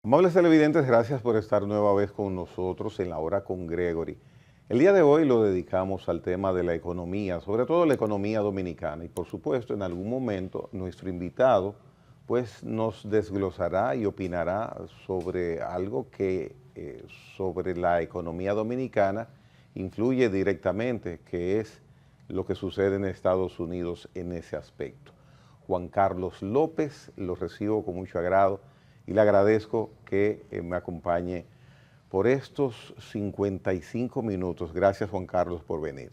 Amables televidentes, gracias por estar nueva vez con nosotros en la hora con Gregory. El día de hoy lo dedicamos al tema de la economía, sobre todo la economía dominicana, y por supuesto en algún momento nuestro invitado pues nos desglosará y opinará sobre algo que sobre la economía dominicana influye directamente, que es lo que sucede en Estados Unidos en ese aspecto. Juan Carlos López, lo recibo con mucho agrado y le agradezco que me acompañe por estos 55 minutos. Gracias, Juan Carlos, por venir.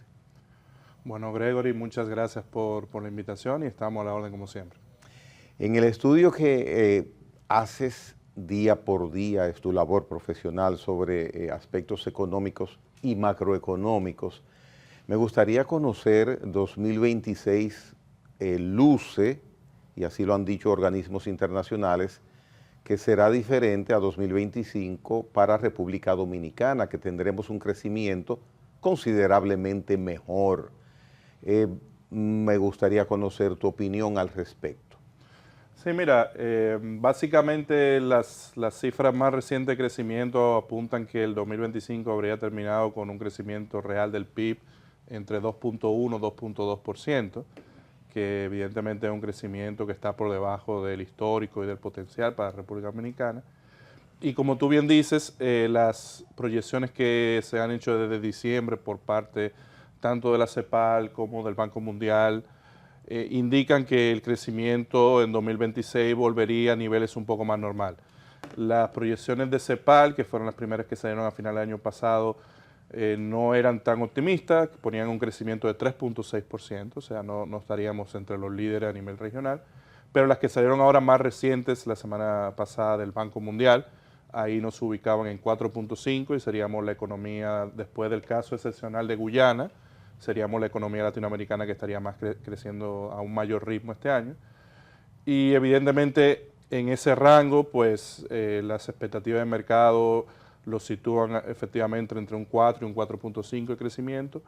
Bueno, Gregory, muchas gracias por la invitación y estamos a la orden como siempre. En el estudio que haces día por día, es tu labor profesional sobre aspectos económicos y macroeconómicos, me gustaría conocer 2026 luce, y así lo han dicho organismos internacionales, que será diferente a 2025 para República Dominicana, que tendremos un crecimiento considerablemente mejor. Me gustaría conocer tu opinión al respecto. Sí, mira, básicamente las cifras más recientes de crecimiento apuntan que el 2025 habría terminado con un crecimiento real del PIB entre 2.1 y 2.2%, que evidentemente es un crecimiento que está por debajo del histórico y del potencial para la República Dominicana. Y como tú bien dices, las proyecciones que se han hecho desde diciembre por parte tanto de la CEPAL como del Banco Mundial indican que el crecimiento en 2026 volvería a niveles un poco más normal. Las proyecciones de CEPAL, que fueron las primeras que salieron a final del año pasado, no eran tan optimistas, ponían un crecimiento de 3.6%, o sea, no estaríamos entre los líderes a nivel regional, pero las que salieron ahora más recientes, la semana pasada del Banco Mundial, ahí nos ubicaban en 4.5 y seríamos la economía, después del caso excepcional de Guyana, seríamos la economía latinoamericana que estaría más creciendo a un mayor ritmo este año. Y evidentemente en ese rango, pues las expectativas de mercado lo sitúan efectivamente entre un 4 y un 4.5 de crecimiento,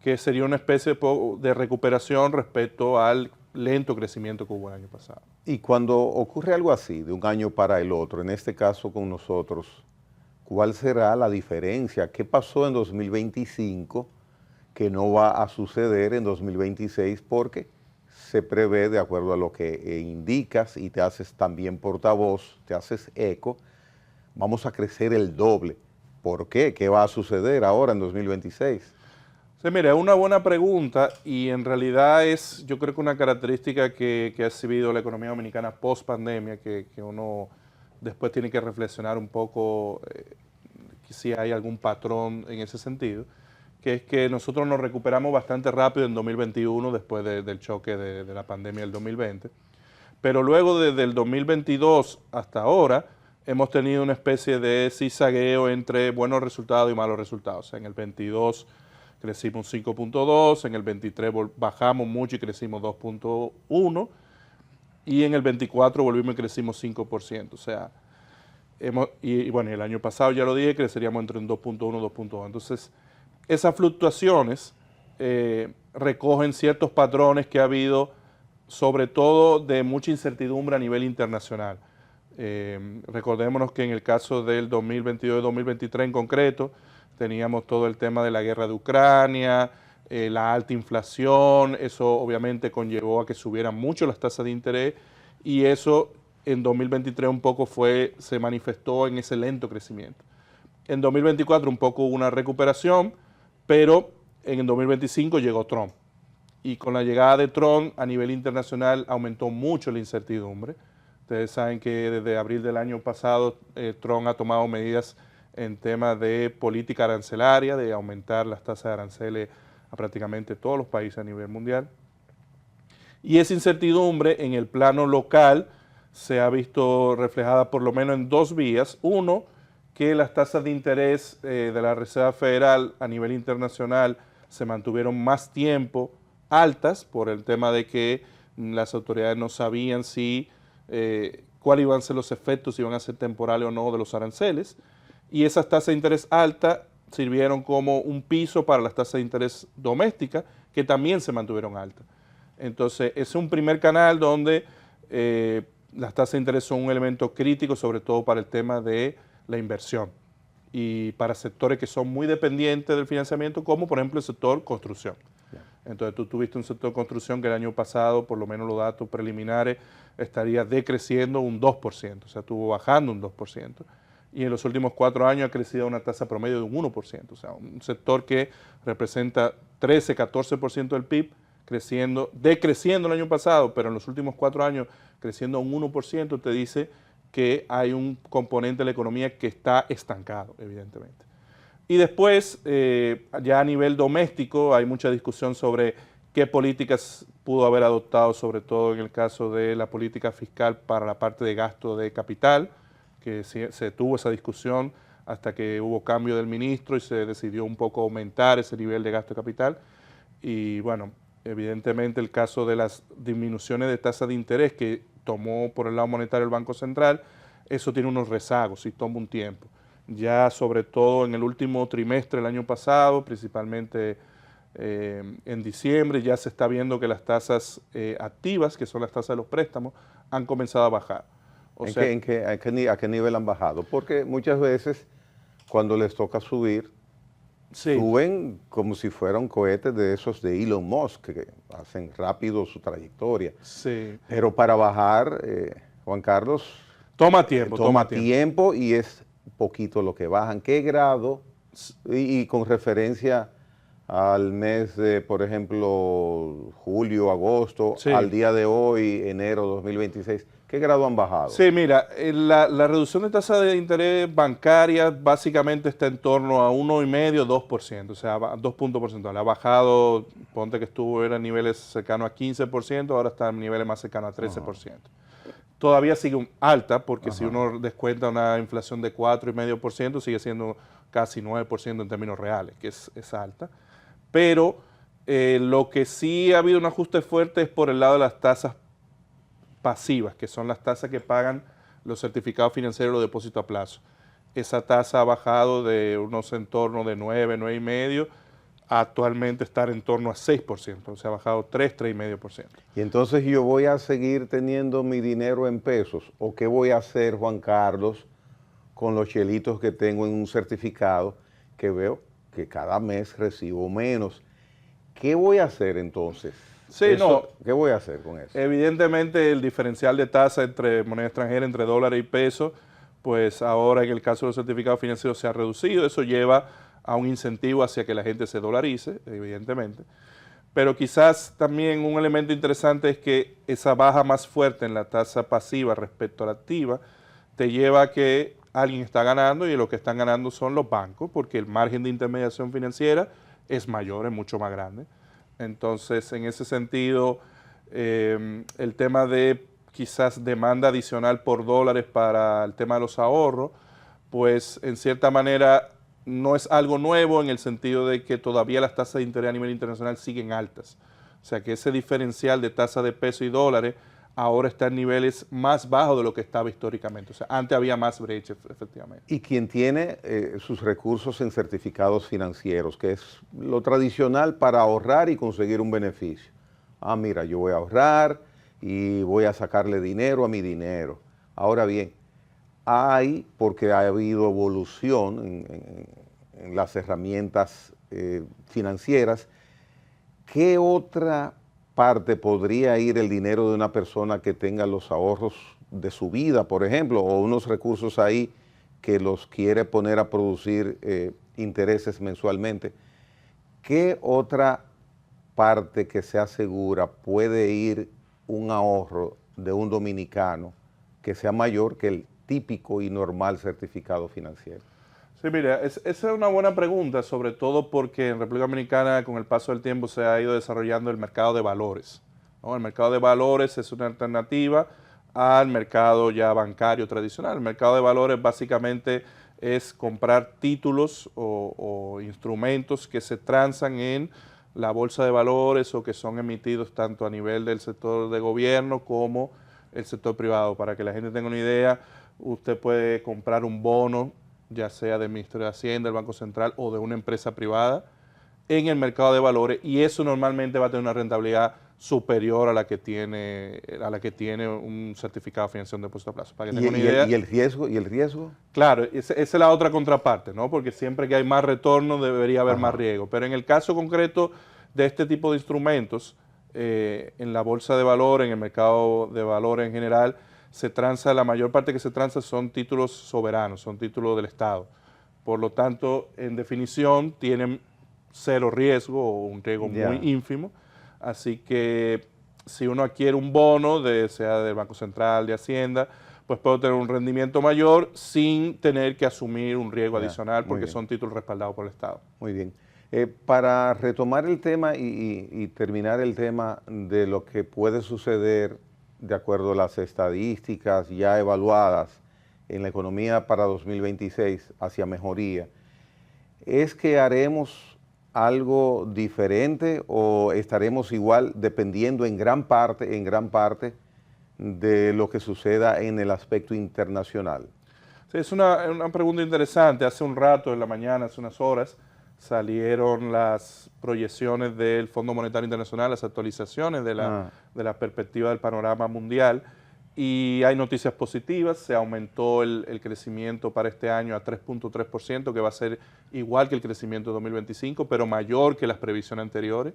que sería una especie de recuperación respecto al lento crecimiento que hubo el año pasado. Y cuando ocurre algo así, de un año para el otro, en este caso con nosotros, ¿cuál será la diferencia? ¿Qué pasó en 2025 que no va a suceder en 2026? Porque se prevé, de acuerdo a lo que indicas y te haces también portavoz, te haces eco, vamos a crecer el doble. ¿Por qué? ¿Qué va a suceder ahora en 2026? Sí, mira, es una buena pregunta y en realidad es, yo creo que una característica que ha exhibido la economía dominicana post pandemia, que uno después tiene que reflexionar un poco si hay algún patrón en ese sentido, que es que nosotros nos recuperamos bastante rápido en 2021 después del choque de la pandemia del 2020, pero luego desde el 2022 hasta ahora hemos tenido una especie de zigzagueo entre buenos resultados y malos resultados. O sea, en el 22 crecimos 5.2, en el 23 bajamos mucho y crecimos 2.1 y en el 24 volvimos y crecimos 5%. O sea, bueno, el año pasado ya lo dije, creceríamos entre un 2.1 y 2.2. Entonces, esas fluctuaciones recogen ciertos patrones que ha habido, sobre todo de mucha incertidumbre a nivel internacional. Recordémonos que en el caso del 2022 y 2023 en concreto, teníamos todo el tema de la guerra de Ucrania, la alta inflación, eso obviamente conllevó a que subieran mucho las tasas de interés y eso en 2023 un poco se manifestó en ese lento crecimiento. En 2024 un poco hubo una recuperación, pero en el 2025 llegó Trump. Y con la llegada de Trump a nivel internacional aumentó mucho la incertidumbre. Ustedes saben que desde abril del año pasado Trump ha tomado medidas en temas de política arancelaria, de aumentar las tasas de aranceles a prácticamente todos los países a nivel mundial. Y esa incertidumbre en el plano local se ha visto reflejada por lo menos en dos vías. Uno, que las tasas de interés de la Reserva Federal a nivel internacional se mantuvieron más tiempo altas por el tema de que las autoridades no sabían cuáles iban a ser los efectos, si iban a ser temporales o no de los aranceles. Y esas tasas de interés altas sirvieron como un piso para las tasas de interés domésticas, que también se mantuvieron altas. Entonces, es un primer canal donde las tasas de interés son un elemento crítico, sobre todo para el tema de la inversión y para sectores que son muy dependientes del financiamiento, como por ejemplo el sector construcción. Entonces tú tuviste un sector de construcción que el año pasado, por lo menos los datos preliminares, estaría decreciendo un 2%, o sea, estuvo bajando un 2%. Y en los últimos 4 años ha crecido a una tasa promedio de un 1%, o sea, un sector que representa 13, 14% del PIB, decreciendo el año pasado, pero en los últimos 4 años creciendo a un 1%, te dice que hay un componente de la economía que está estancado, evidentemente. Y después, ya a nivel doméstico, hay mucha discusión sobre qué políticas pudo haber adoptado, sobre todo en el caso de la política fiscal para la parte de gasto de capital, que se tuvo esa discusión hasta que hubo cambio del ministro y se decidió un poco aumentar ese nivel de gasto de capital. Y bueno, evidentemente el caso de las disminuciones de tasa de interés que tomó por el lado monetario el Banco Central, eso tiene unos rezagos y toma un tiempo. Ya sobre todo en el último trimestre del año pasado, principalmente en diciembre, ya se está viendo que las tasas activas, que son las tasas de los préstamos, han comenzado a bajar. ¿A qué nivel han bajado? Porque muchas veces cuando les toca subir, sí, suben como si fueran cohetes de esos de Elon Musk, que hacen rápido su trayectoria. Sí. Pero para bajar, Juan Carlos, toma tiempo. Toma tiempo y es poquito lo que bajan. ¿Qué grado? Y con referencia al mes de, por ejemplo, julio, agosto, sí, al día de hoy, enero 2026, ¿qué grado han bajado? Sí, mira, la reducción de tasa de interés bancaria básicamente está en torno a 1,5, 2%, o sea, 2 puntos porcentuales. Ha bajado, ponte que era en niveles cercanos a 15%, ahora está en niveles más cercanos a 13%. Todavía sigue alta, porque si uno descuenta una inflación de 4,5%, sigue siendo casi 9% en términos reales, que es alta. Pero lo que sí ha habido un ajuste fuerte es por el lado de las tasas pasivas, que son las tasas que pagan los certificados financieros y los depósitos a plazo. Esa tasa ha bajado de unos entornos de 9, 9,5%, a actualmente estar en torno a 6%, o sea, ha bajado 3,5%. Y entonces yo voy a seguir teniendo mi dinero en pesos, ¿o qué voy a hacer, Juan Carlos, con los chelitos que tengo en un certificado que veo que cada mes recibo menos? ¿Qué voy a hacer entonces? Sí, ¿Qué voy a hacer con eso? Evidentemente el diferencial de tasa entre moneda extranjera, entre dólares y pesos, pues ahora en el caso de los certificados financieros se ha reducido. Eso lleva a un incentivo hacia que la gente se dolarice, evidentemente. Pero quizás también un elemento interesante es que esa baja más fuerte en la tasa pasiva respecto a la activa te lleva a que alguien está ganando, y lo que están ganando son los bancos, porque el margen de intermediación financiera es mayor, es mucho más grande. Entonces, en ese sentido, el tema de quizás demanda adicional por dólares para el tema de los ahorros, pues en cierta manera no es algo nuevo, en el sentido de que todavía las tasas de interés a nivel internacional siguen altas. O sea que ese diferencial de tasa de peso y dólares ahora está en niveles más bajos de lo que estaba históricamente. O sea, antes había más brecha, efectivamente. Y quien tiene sus recursos en certificados financieros, que es lo tradicional para ahorrar y conseguir un beneficio. Ah, mira, yo voy a ahorrar y voy a sacarle dinero a mi dinero. Ahora bien, porque ha habido evolución en las herramientas financieras, ¿qué otra parte podría ir el dinero de una persona que tenga los ahorros de su vida, por ejemplo, o unos recursos ahí que los quiere poner a producir intereses mensualmente? ¿Qué otra parte que sea segura puede ir un ahorro de un dominicano que sea mayor que el típico y normal certificado financiero? Sí, mira, esa es una buena pregunta, sobre todo porque en República Dominicana con el paso del tiempo se ha ido desarrollando el mercado de valores, ¿no? El mercado de valores es una alternativa al mercado ya bancario tradicional. El mercado de valores básicamente es comprar títulos o instrumentos que se transan en la bolsa de valores o que son emitidos tanto a nivel del sector de gobierno como el sector privado. Para que la gente tenga una idea, usted puede comprar un bono, ya sea del Ministerio de Hacienda, del Banco Central o de una empresa privada, en el mercado de valores, y eso normalmente va a tener una rentabilidad superior a la que tiene un certificado de financiación de depósito a plazo. Para que ¿Y, tenga una idea. ¿Y el riesgo? ¿Y el riesgo? Claro, esa es la otra contraparte, ¿no? Porque siempre que hay más retorno debería haber Ajá. más riesgo. Pero en el caso concreto de este tipo de instrumentos, en la bolsa de valores, en el mercado de valores en general, la mayor parte que se transa son títulos soberanos, son títulos del Estado. Por lo tanto, en definición, tienen cero riesgo o un riesgo muy ínfimo. Así que si uno adquiere un bono, sea del Banco Central, de Hacienda, pues puede tener un rendimiento mayor sin tener que asumir un riesgo adicional porque son títulos respaldados por el Estado. Muy bien. Para retomar el tema y terminar el tema de lo que puede suceder de acuerdo a las estadísticas ya evaluadas en la economía para 2026 hacia mejoría, ¿es que haremos algo diferente o estaremos igual dependiendo en gran parte de lo que suceda en el aspecto internacional? Sí, es una pregunta interesante. Hace un rato, en la mañana, hace unas horas, salieron las proyecciones del Fondo Monetario Internacional, las actualizaciones de la perspectiva del panorama mundial, y hay noticias positivas. Se aumentó el crecimiento para este año a 3.3%, que va a ser igual que el crecimiento de 2025, pero mayor que las previsiones anteriores.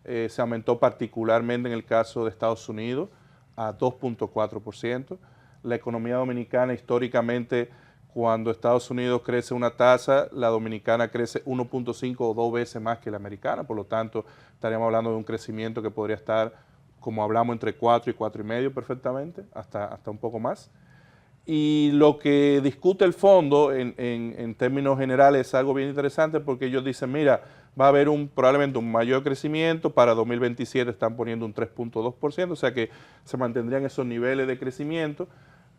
Se aumentó particularmente en el caso de Estados Unidos a 2.4%. La economía dominicana históricamente, cuando Estados Unidos crece una tasa, la dominicana crece 1.5 o 2 veces más que la americana, por lo tanto estaríamos hablando de un crecimiento que podría estar, como hablamos, entre 4 y 4,5 perfectamente, hasta un poco más. Y lo que discute el fondo en términos generales es algo bien interesante, porque ellos dicen, mira, va a haber probablemente un mayor crecimiento, para 2027 están poniendo un 3.2%, o sea que se mantendrían esos niveles de crecimiento,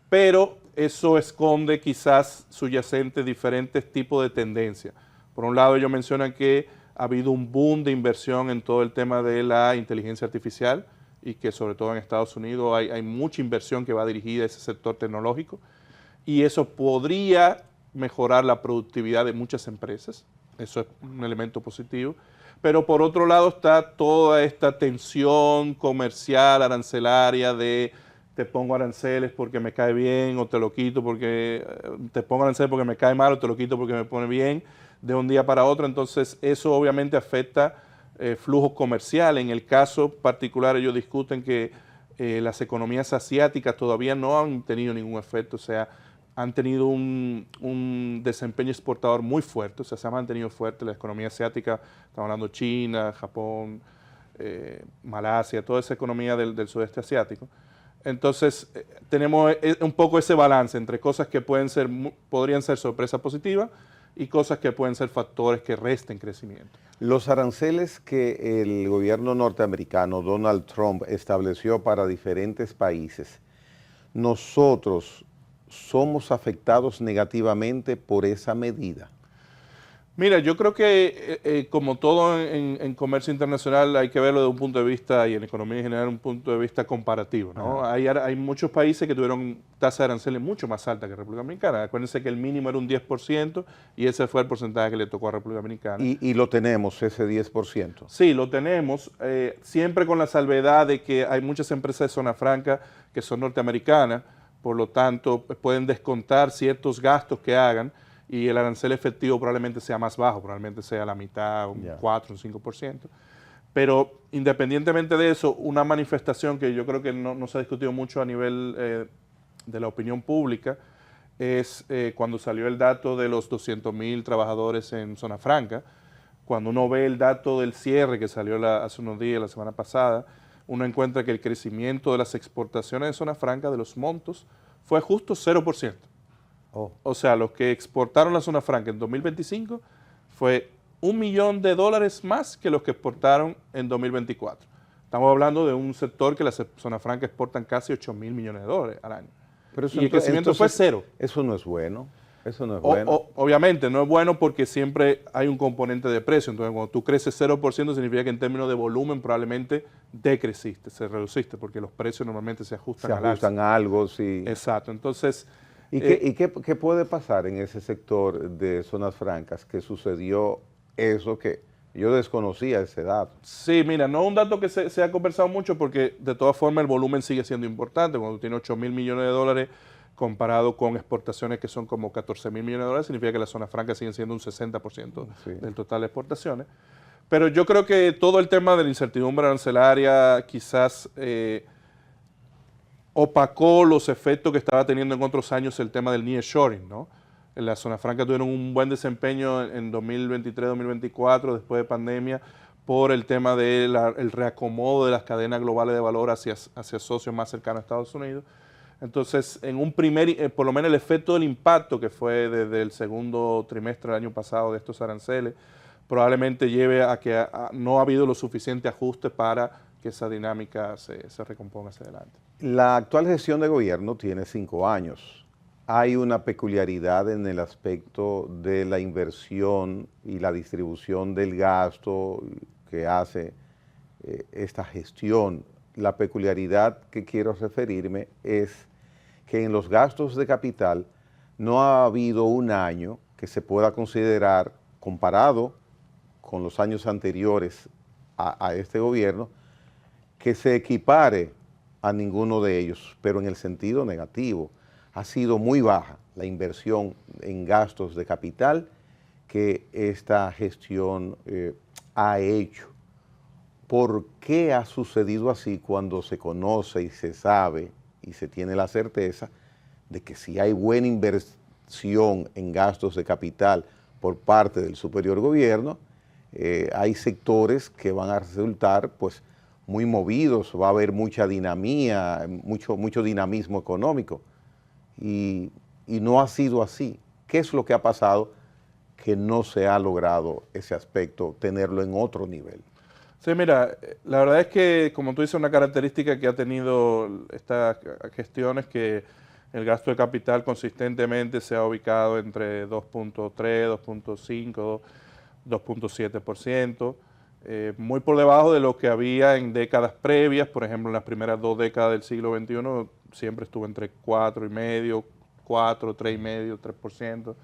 pero eso esconde quizás subyacentes diferentes tipos de tendencias. Por un lado, ellos mencionan que ha habido un boom de inversión en todo el tema de la inteligencia artificial y que sobre todo en Estados Unidos hay mucha inversión que va dirigida a ese sector tecnológico, y eso podría mejorar la productividad de muchas empresas. Eso es un elemento positivo. Pero por otro lado está toda esta tensión comercial, arancelaria de te pongo aranceles porque me cae bien, o te lo quito porque te pongo aranceles porque me cae mal, o te lo quito porque me pone bien, de un día para otro. Entonces eso obviamente afecta flujos comerciales. En el caso particular ellos discuten que las economías asiáticas todavía no han tenido ningún efecto, o sea, han tenido un desempeño exportador muy fuerte, o sea, se ha mantenido fuerte la economía asiática. Estamos hablando de China, Japón, Malasia, toda esa economía del sudeste asiático. Entonces, tenemos un poco ese balance entre cosas que podrían ser sorpresas positivas y cosas que pueden ser factores que resten crecimiento. Los aranceles que el gobierno norteamericano, Donald Trump, estableció para diferentes países, nosotros somos afectados negativamente por esa medida. Mira, yo creo que como todo en comercio internacional hay que verlo de un punto de vista, y en economía en general, un punto de vista comparativo, ¿no? Hay muchos países que tuvieron tasas de aranceles mucho más altas que República Dominicana. Acuérdense que el mínimo era un 10% y ese fue el porcentaje que le tocó a República Dominicana. Y lo tenemos, ese 10%. Sí, lo tenemos, siempre con la salvedad de que hay muchas empresas de zona franca que son norteamericanas, por lo tanto pueden descontar ciertos gastos que hagan, y el arancel efectivo probablemente sea más bajo, probablemente sea la mitad, un 4, un 5%. Pero independientemente de eso, una manifestación que yo creo que no se ha discutido mucho a nivel de la opinión pública es cuando salió el dato de los 200,000 trabajadores en zona franca. Cuando uno ve el dato del cierre que salió hace unos días, la semana pasada, uno encuentra que el crecimiento de las exportaciones de zona franca, de los montos, fue justo 0%. O sea, los que exportaron la zona franca en 2025 fue $1 millón más que los que exportaron en 2024. Estamos hablando de un sector que las zonas francas exportan casi $8,000 millones al año. Pero eso, y el crecimiento fue cero. Eso no es bueno. Eso no es bueno. Obviamente no es bueno porque siempre hay un componente de precio. Entonces, cuando tú creces 0%, significa que en términos de volumen probablemente decreciste, se reduciste, porque los precios normalmente se ajustan al alza. Se ajustan a algo, sí. Exacto. Entonces, ¿Y qué puede pasar en ese sector de zonas francas que sucedió eso que Yo desconocía ese dato. Sí, mira, no es un dato que se ha conversado mucho porque de todas formas el volumen sigue siendo importante. Cuando tiene 8.000 millones de dólares comparado con exportaciones que son como 14.000 millones de dólares, significa que la zona franca sigue siendo un 60% Sí. del total de exportaciones. Pero yo creo que todo el tema de la incertidumbre arancelaria quizás opacó los efectos que estaba teniendo en otros años el tema del nearshoring, ¿no? En la zona franca tuvieron un buen desempeño en 2023-2024, después de pandemia, por el tema del reacomodo de las cadenas globales de valor hacia socios más cercanos a Estados Unidos. Entonces, en un por lo menos el efecto del impacto que fue desde el segundo trimestre del año pasado de estos aranceles, probablemente lleve a que no ha habido lo suficiente ajuste para que esa dinámica se recomponga hacia adelante. La actual gestión de gobierno tiene 5 años. Hay una peculiaridad en el aspecto de la inversión y la distribución del gasto que hace esta gestión. La peculiaridad que quiero referirme es que en los gastos de capital no ha habido un año que se pueda considerar, comparado con los años anteriores a este gobierno, que se equipare a ninguno de ellos, pero en el sentido negativo. Ha sido muy baja la inversión en gastos de capital que esta gestión ha hecho. ¿Por qué ha sucedido así cuando se conoce y se sabe y se tiene la certeza de que si hay buena inversión en gastos de capital por parte del superior gobierno, hay sectores que van a resultar pues muy movidos, va a haber mucha dinamía, mucho dinamismo económico y no ha sido así? ¿Qué es lo que ha pasado que no se ha logrado ese aspecto, tenerlo en otro nivel? Sí, mira, la verdad es que, como tú dices, una característica que ha tenido esta gestión es que el gasto de capital consistentemente se ha ubicado entre 2.3, 2.5, 2.7%, muy por debajo de lo que había en décadas previas. Por ejemplo, en las primeras 2 décadas del siglo XXI siempre estuvo entre 4,5, 4, 3,5, 3%.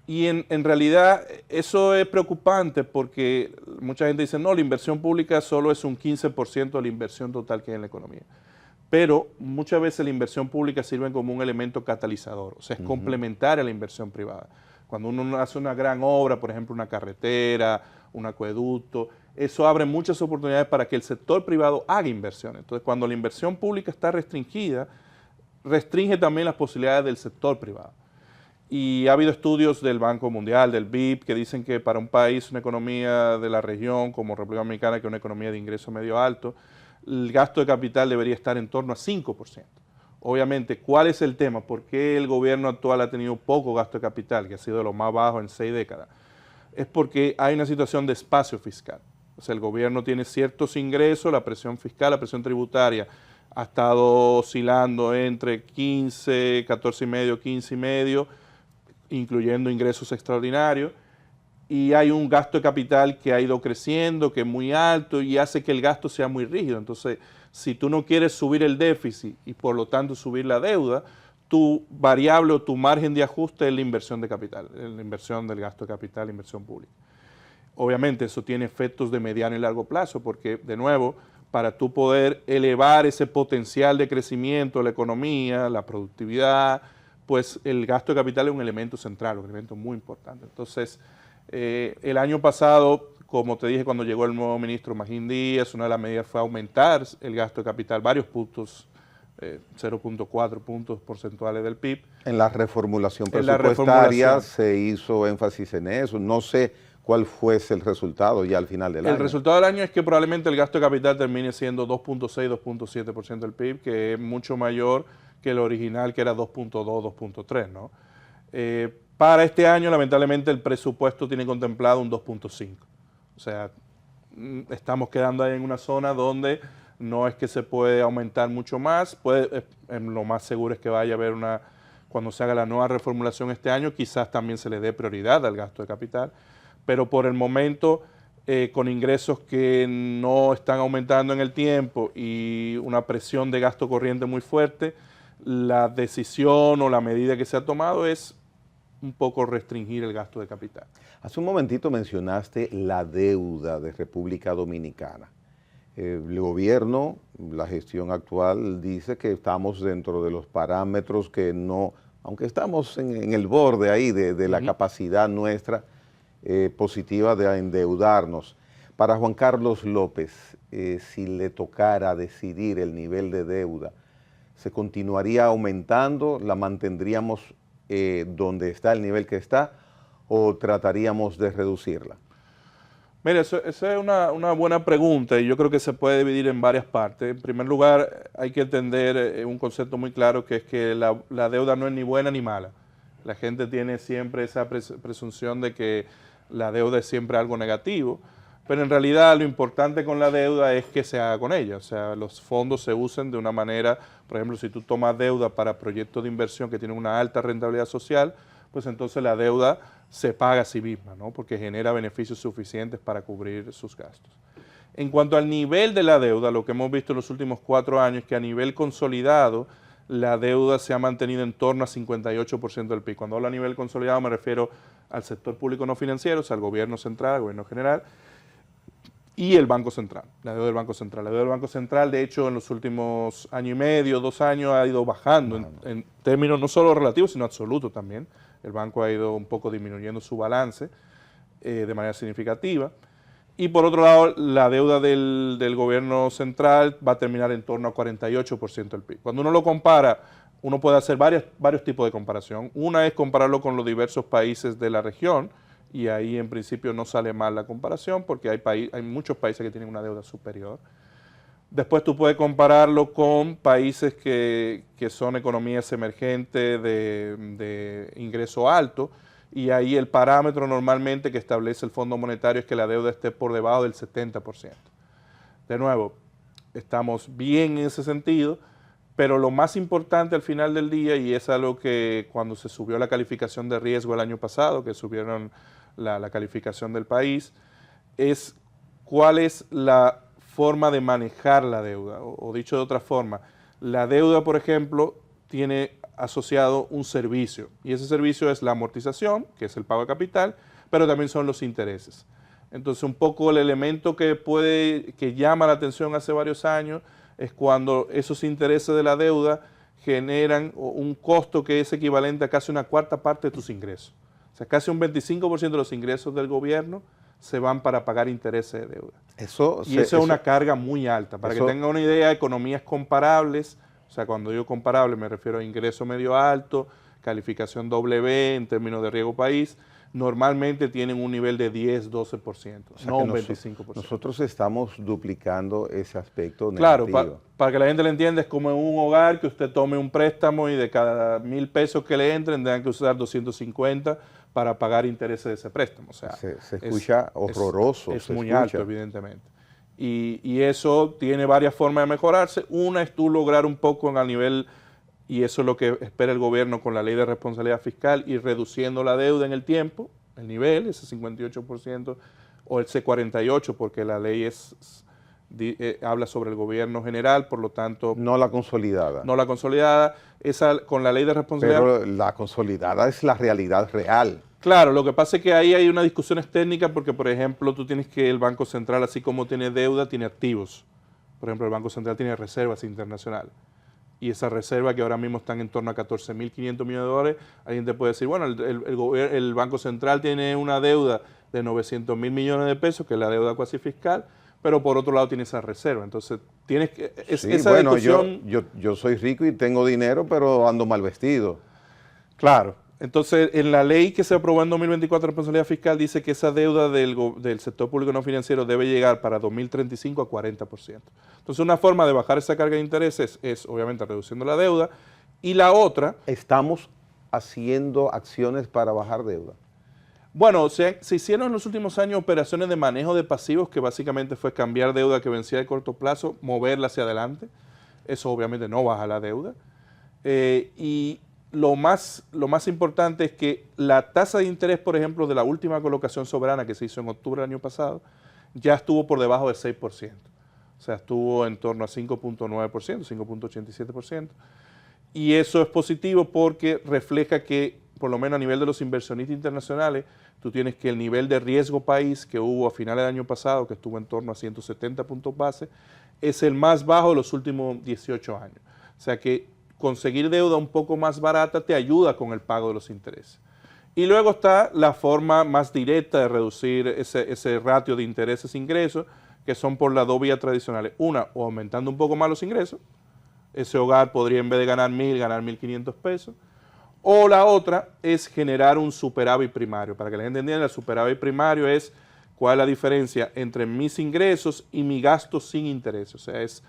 Y en realidad eso es preocupante porque mucha gente dice, no, la inversión pública solo es un 15% de la inversión total que hay en la economía. Pero muchas veces la inversión pública sirve como un elemento catalizador, o sea, es complementaria a la inversión privada. Cuando uno hace una gran obra, por ejemplo, una carretera, un acueducto, eso abre muchas oportunidades para que el sector privado haga inversiones. Entonces, cuando la inversión pública está restringida, restringe también las posibilidades del sector privado. Y ha habido estudios del Banco Mundial, del BIP, que dicen que para un país, una economía de la región como República Dominicana, que es una economía de ingreso medio alto, el gasto de capital debería estar en torno a 5%. Obviamente, ¿cuál es el tema? ¿Por qué el gobierno actual ha tenido poco gasto de capital, que ha sido de lo más bajo en 6 décadas? Es porque hay una situación de espacio fiscal. O sea, el gobierno tiene ciertos ingresos, la presión fiscal, la presión tributaria ha estado oscilando entre 15, 14,5, 15,5, incluyendo ingresos extraordinarios, y hay un gasto de capital que ha ido creciendo, que es muy alto y hace que el gasto sea muy rígido. Entonces, si tú no quieres subir el déficit y por lo tanto subir la deuda, tu variable o tu margen de ajuste es la inversión de capital, la inversión del gasto de capital, la inversión pública. Obviamente eso tiene efectos de mediano y largo plazo porque, de nuevo, para tú poder elevar ese potencial de crecimiento de la economía, la productividad, pues el gasto de capital es un elemento central, un elemento muy importante. Entonces, el año pasado, como te dije, cuando llegó el nuevo ministro Magín Díaz, una de las medidas fue aumentar el gasto de capital varios puntos, 0.4 puntos porcentuales del PIB. En la reformulación presupuestaria se hizo énfasis en eso. No sé cuál fuese el resultado ya al final del año. El resultado del año es que probablemente el gasto de capital termine siendo 2.6, 2.7% del PIB, que es mucho mayor que el original, que era 2.2, 2.3, ¿no? Para este año, lamentablemente, el presupuesto tiene contemplado un 2.5. O sea, estamos quedando ahí en una zona donde no es que se puede aumentar mucho más. Lo más seguro es que vaya a haber cuando se haga la nueva reformulación este año, quizás también se le dé prioridad al gasto de capital. Pero por el momento, con ingresos que no están aumentando en el tiempo y una presión de gasto corriente muy fuerte, la decisión o la medida que se ha tomado es un poco restringir el gasto de capital. Hace un momentito mencionaste la deuda de República Dominicana. El gobierno, la gestión actual, dice que estamos dentro de los parámetros que no, aunque estamos en el borde ahí de la capacidad nuestra positiva de endeudarnos. Para Juan Carlos López, si le tocara decidir el nivel de deuda, ¿se continuaría aumentando? ¿La mantendríamos donde está el nivel que está o trataríamos de reducirla? Mira, esa es una buena pregunta y yo creo que se puede dividir en varias partes. En primer lugar, hay que entender un concepto muy claro, que es que la deuda no es ni buena ni mala. La gente tiene siempre esa presunción de que la deuda es siempre algo negativo, pero en realidad lo importante con la deuda es que se haga con ella. O sea, los fondos se usen de una manera, por ejemplo, si tú tomas deuda para proyectos de inversión que tienen una alta rentabilidad social, pues entonces la deuda se paga a sí misma, ¿no? Porque genera beneficios suficientes para cubrir sus gastos. En cuanto al nivel de la deuda, lo que hemos visto en los últimos 4 años es que a nivel consolidado la deuda se ha mantenido en torno a 58% del PIB. Cuando hablo a nivel consolidado me refiero al sector público no financiero, o sea, al gobierno central, al gobierno general, y el Banco Central, la deuda del Banco Central. La deuda del Banco Central, de hecho, en los últimos año y medio, 2 años, ha ido bajando en términos no solo relativos, sino absolutos también. El banco ha ido un poco disminuyendo su balance de manera significativa. Y por otro lado, la deuda del gobierno central va a terminar en torno a 48% del PIB. Cuando uno lo compara, uno puede hacer varios tipos de comparación. Una es compararlo con los diversos países de la región, y ahí en principio no sale mal la comparación porque hay muchos países que tienen una deuda superior. Después tú puedes compararlo con países que son economías emergentes de ingreso alto, y ahí el parámetro normalmente que establece el Fondo Monetario es que la deuda esté por debajo del 70%. De nuevo, estamos bien en ese sentido, pero lo más importante al final del día, y es algo que cuando se subió la calificación de riesgo el año pasado, que subieron la calificación del país, es cuál es la forma de manejar la deuda, o dicho de otra forma, la deuda, por ejemplo, tiene asociado un servicio, y ese servicio es la amortización, que es el pago de capital, pero también son los intereses. Entonces, un poco el elemento que llama la atención hace varios años es cuando esos intereses de la deuda generan un costo que es equivalente a casi una cuarta parte de tus ingresos. O sea, casi un 25% de los ingresos del gobierno se van para pagar intereses de deuda. Eso es una carga muy alta. Para que tengan una idea, economías comparables, o sea, cuando digo comparable me refiero a ingreso medio alto, calificación W en términos de riesgo país, normalmente tienen un nivel de 10-12%, o sea, no un 25%. Nosotros estamos duplicando ese aspecto negativo. Claro, para que la gente lo entienda, es como en un hogar que usted tome un préstamo y de cada 1,000 pesos que le entren, tengan que usar 250 para pagar intereses de ese préstamo. O sea, se escucha horroroso. Es muy alto, evidentemente. Y eso tiene varias formas de mejorarse. Una es tú lograr un poco a nivel, y eso es lo que espera el gobierno con la ley de responsabilidad fiscal, ir reduciendo la deuda en el tiempo, el nivel, ese 58%, o ese 48%, porque la ley habla sobre el gobierno general, por lo tanto... No la consolidada. No la consolidada. Esa, con la ley de responsabilidad... Pero la consolidada es la realidad real. Claro, lo que pasa es que ahí hay unas discusiones técnicas porque, por ejemplo, tú tienes que el Banco Central, así como tiene deuda, tiene activos. Por ejemplo, el Banco Central tiene reservas internacionales. Y esas reservas que ahora mismo están en torno a 14.500 millones de dólares, alguien te puede decir, bueno, el Banco Central tiene una deuda de 900.000 millones de pesos, que es la deuda cuasi fiscal, pero por otro lado tiene esa reserva. Entonces, tienes que... bueno, yo soy rico y tengo dinero, pero ando mal vestido. Claro. Entonces, en la ley que se aprobó en 2024 de responsabilidad fiscal dice que esa deuda del sector público no financiero debe llegar para 2035 a 40%. Entonces, una forma de bajar esa carga de intereses es obviamente reduciendo la deuda, y la otra... ¿Estamos haciendo acciones para bajar deuda? Bueno, se hicieron en los últimos años operaciones de manejo de pasivos, que básicamente fue cambiar deuda que vencía de corto plazo, moverla hacia adelante. Eso obviamente no baja la deuda. Y lo más importante es que la tasa de interés, por ejemplo, de la última colocación soberana que se hizo en octubre del año pasado, ya estuvo por debajo del 6%. O sea, estuvo en torno a 5.9%, 5.87%. Y eso es positivo porque refleja que por lo menos a nivel de los inversionistas internacionales, tú tienes que el nivel de riesgo país que hubo a finales del año pasado, que estuvo en torno a 170 puntos base, es el más bajo de los últimos 18 años. O sea que conseguir deuda un poco más barata te ayuda con el pago de los intereses. Y luego está la forma más directa de reducir ese ratio de intereses-ingresos, que son por las dos vías tradicionales. Una, o aumentando un poco más los ingresos, ese hogar podría en vez de ganar 1.000, ganar 1.500 pesos. O la otra es generar un superávit primario. Para que la gente entienda, el superávit primario es cuál es la diferencia entre mis ingresos y mi gasto sin interés. O sea, es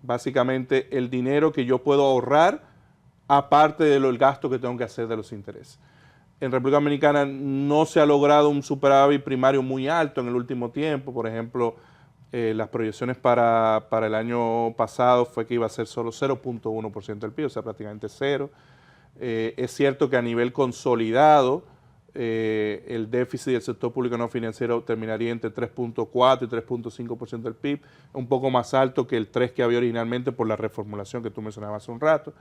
básicamente el dinero que yo puedo ahorrar aparte del gasto que tengo que hacer de los intereses. En República Dominicana no se ha logrado un superávit primario muy alto en el último tiempo. Por ejemplo, las proyecciones para el año pasado fue que iba a ser solo 0.1% del PIB, o sea, prácticamente cero. Es cierto que a nivel consolidado, el déficit del sector público no financiero terminaría entre 3.4 y 3.5% del PIB, un poco más alto que el 3 que había originalmente por la reformulación que tú mencionabas hace un rato.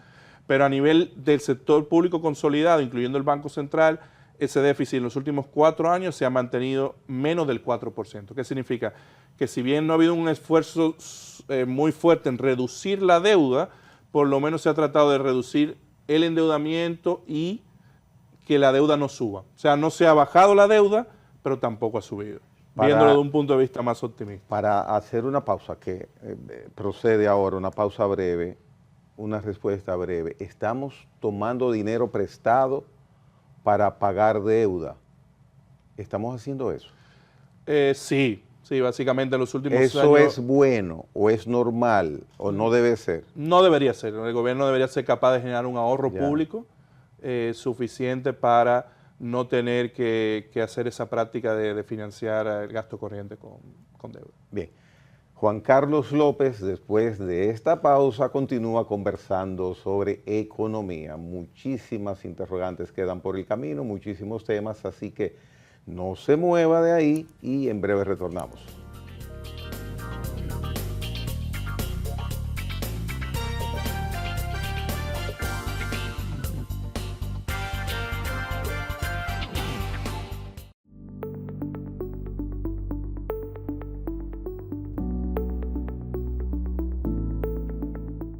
Pero a nivel del sector público consolidado, incluyendo el Banco Central, ese déficit en los últimos 4 años se ha mantenido menos del 4%. ¿Qué significa? Que si bien no ha habido un esfuerzo muy fuerte en reducir la deuda, por lo menos se ha tratado de reducir el endeudamiento y que la deuda no suba. O sea, no se ha bajado la deuda, pero tampoco ha subido, viéndolo de un punto de vista más optimista. Para hacer una pausa que procede ahora, una pausa breve, una respuesta breve. ¿Estamos tomando dinero prestado para pagar deuda? ¿Estamos haciendo eso? Sí, básicamente en los últimos años. ¿Eso es bueno o es normal o no debe ser? No debería ser. El gobierno debería ser capaz de generar un ahorro público suficiente para no tener que hacer esa práctica de financiar el gasto corriente con deuda. Bien. Juan Carlos López, después de esta pausa, continúa conversando sobre economía. Muchísimas interrogantes quedan por el camino, muchísimos temas, así que no se mueva de ahí y en breve retornamos.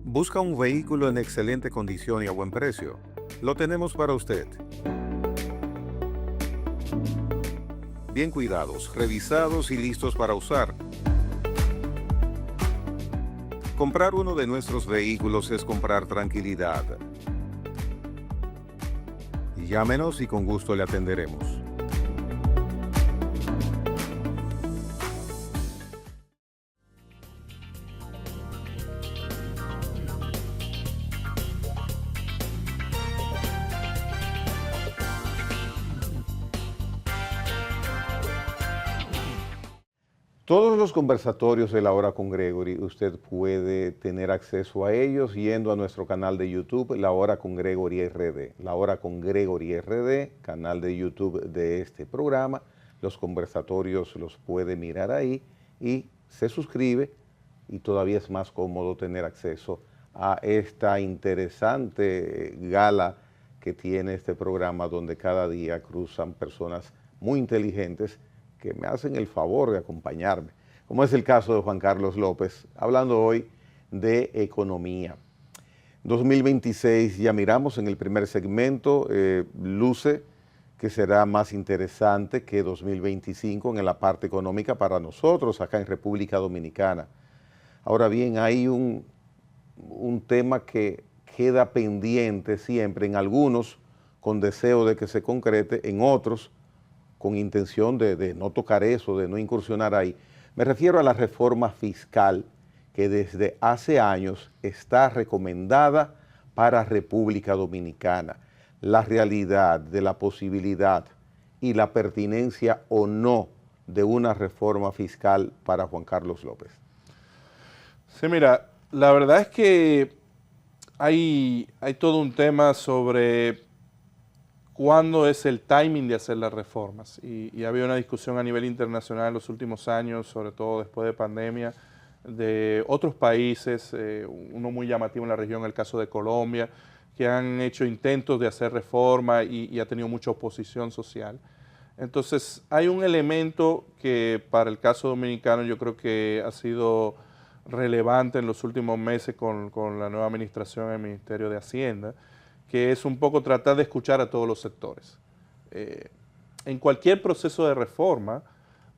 ¿Busca un vehículo en excelente condición y a buen precio? Lo tenemos para usted. Bien cuidados, revisados y listos para usar. Comprar uno de nuestros vehículos es comprar tranquilidad. Llámenos y con gusto le atenderemos. Todos los conversatorios de La Hora con Gregory, usted puede tener acceso a ellos yendo a nuestro canal de YouTube, La Hora con Gregory RD. La Hora con Gregory RD, canal de YouTube de este programa. Los conversatorios los puede mirar ahí y se suscribe y todavía es más cómodo tener acceso a esta interesante gala que tiene este programa donde cada día cruzan personas muy inteligentes que me hacen el favor de acompañarme, como es el caso de Juan Carlos López, hablando hoy de economía. 2026 ya miramos en el primer segmento, luce que será más interesante que 2025 en la parte económica para nosotros acá en República Dominicana. Ahora bien, hay un tema que queda pendiente siempre, en algunos con deseo de que se concrete, en otros con intención de no tocar eso, de no incursionar ahí. Me refiero a la reforma fiscal que desde hace años está recomendada para República Dominicana. La realidad de la posibilidad y la pertinencia o no de una reforma fiscal para Juan Carlos López. Sí, mira, la verdad es que hay todo un tema sobre cuándo es el timing de hacer las reformas. Y había una discusión a nivel internacional en los últimos años, sobre todo después de pandemia, de otros países, uno muy llamativo en la región, el caso de Colombia, que han hecho intentos de hacer reforma y ha tenido mucha oposición social. Entonces, hay un elemento que para el caso dominicano yo creo que ha sido relevante en los últimos meses con la nueva administración del Ministerio de Hacienda, que es un poco tratar de escuchar a todos los sectores. En cualquier proceso de reforma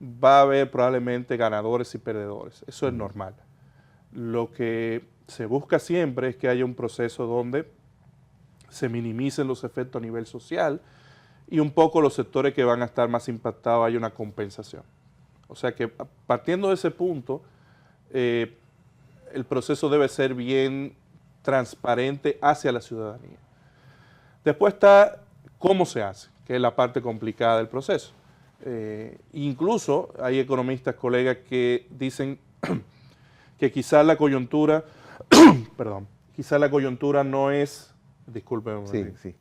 va a haber probablemente ganadores y perdedores, eso es normal. Lo que se busca siempre es que haya un proceso donde se minimicen los efectos a nivel social y un poco los sectores que van a estar más impactados hay una compensación. O sea que partiendo de ese punto, el proceso debe ser bien transparente hacia la ciudadanía. Después está cómo se hace, que es la parte complicada del proceso. Incluso hay economistas, colegas, que dicen que quizás la coyuntura, perdón, quizás la coyuntura no es, disculpen. Sí.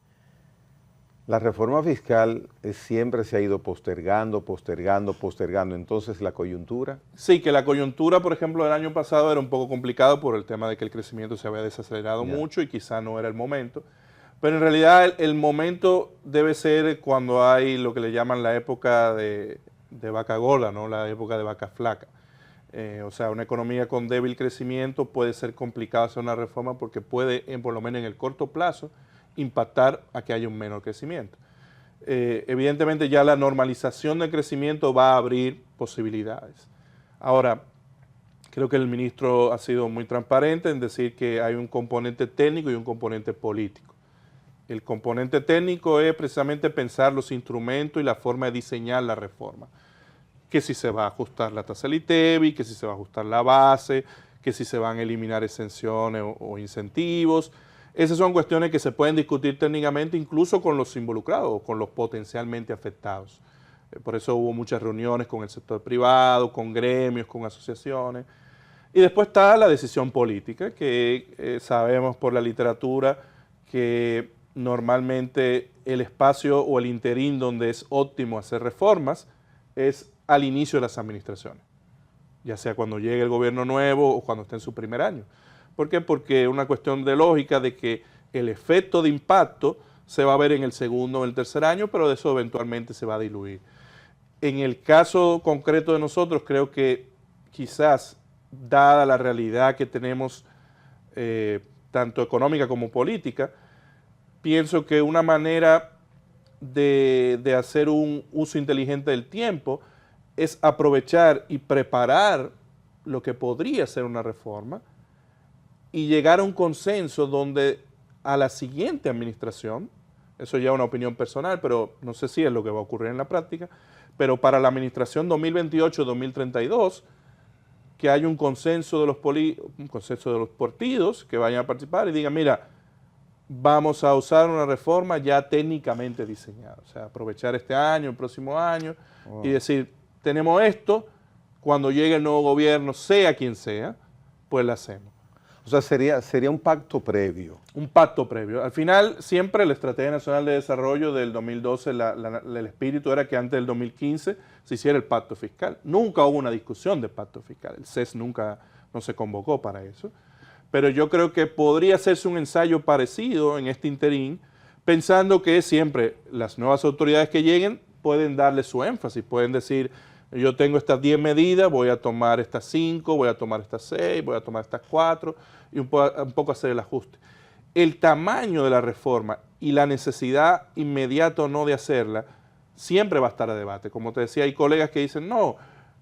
La reforma fiscal siempre se ha ido postergando, entonces la coyuntura. Sí, que la coyuntura, por ejemplo, del año pasado era un poco complicado por el tema de que el crecimiento se había desacelerado mucho y quizá no era el momento. Pero en realidad el momento debe ser cuando hay lo que le llaman la época de vaca gorda, ¿no? La época de vaca flaca. O sea, una economía con débil crecimiento puede ser complicado hacer una reforma porque puede, por lo menos en el corto plazo, impactar a que haya un menor crecimiento. Evidentemente ya la normalización del crecimiento va a abrir posibilidades. Ahora, creo que el ministro ha sido muy transparente en decir que hay un componente técnico y un componente político. El componente técnico es precisamente pensar los instrumentos y la forma de diseñar la reforma. Que si se va a ajustar la tasa del ITEBI, que si se va a ajustar la base, que si se van a eliminar exenciones o incentivos. Esas son cuestiones que se pueden discutir técnicamente incluso con los involucrados o con los potencialmente afectados. Por eso hubo muchas reuniones con el sector privado, con gremios, con asociaciones. Y después está la decisión política, que sabemos por la literatura que normalmente el espacio o el interín donde es óptimo hacer reformas es al inicio de las administraciones, ya sea cuando llegue el gobierno nuevo o cuando esté en su primer año. ¿Por qué? Porque es una cuestión de lógica de que el efecto de impacto se va a ver en el segundo o el tercer año, pero de eso eventualmente se va a diluir. En el caso concreto de nosotros, creo que quizás, dada la realidad que tenemos, tanto económica como política, pienso que una manera de hacer un uso inteligente del tiempo es aprovechar y preparar lo que podría ser una reforma y llegar a un consenso donde a la siguiente administración, eso ya es una opinión personal, pero no sé si es lo que va a ocurrir en la práctica, pero para la administración 2028-2032, que haya un consenso de los partidos que vayan a participar y digan, mira, vamos a usar una reforma ya técnicamente diseñada, o sea, aprovechar este año, el próximo año, y decir, tenemos esto, cuando llegue el nuevo gobierno, sea quien sea, pues la hacemos. O sea, sería un pacto previo. Un pacto previo. Al final, siempre la Estrategia Nacional de Desarrollo del 2012, el espíritu era que antes del 2015 se hiciera el pacto fiscal. Nunca hubo una discusión de pacto fiscal. El CES nunca no se convocó para eso. Pero yo creo que podría hacerse un ensayo parecido en este interín, pensando que siempre las nuevas autoridades que lleguen pueden darle su énfasis, pueden decir, yo tengo estas 10 medidas, voy a tomar estas 5, voy a tomar estas 6, voy a tomar estas 4 y un poco hacer el ajuste. El tamaño de la reforma y la necesidad inmediata o no de hacerla siempre va a estar a debate. Como te decía, hay colegas que dicen, no,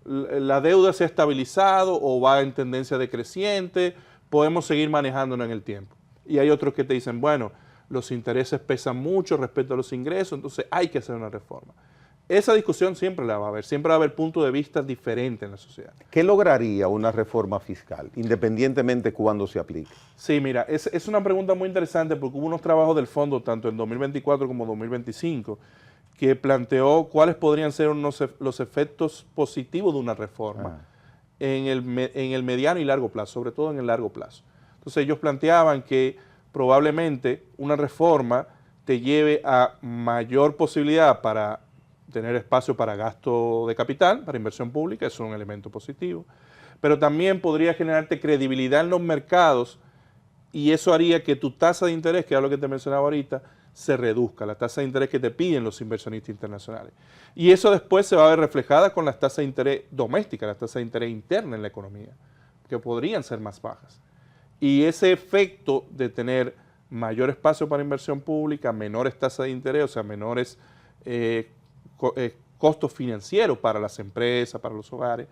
la deuda se ha estabilizado o va en tendencia decreciente, podemos seguir manejándonos en el tiempo. Y hay otros que te dicen, bueno, los intereses pesan mucho respecto a los ingresos, entonces hay que hacer una reforma. Esa discusión siempre la va a haber, siempre va a haber puntos de vista diferentes en la sociedad. ¿Qué lograría una reforma fiscal, independientemente de cuándo se aplique? Sí, mira, es una pregunta muy interesante porque hubo unos trabajos del fondo, tanto en 2024 como 2025, que planteó cuáles podrían ser los efectos positivos de una reforma en el mediano y largo plazo, sobre todo en el largo plazo. Entonces ellos planteaban que probablemente una reforma te lleve a mayor posibilidad para tener espacio para gasto de capital, para inversión pública, eso es un elemento positivo, pero también podría generarte credibilidad en los mercados y eso haría que tu tasa de interés, que es lo que te mencionaba ahorita, se reduzca, la tasa de interés que te piden los inversionistas internacionales. Y eso después se va a ver reflejada con las tasas de interés domésticas, las tasas de interés internas en la economía, que podrían ser más bajas. Y ese efecto de tener mayor espacio para inversión pública, menores tasas de interés, o sea, menores costos financieros para las empresas, para los hogares,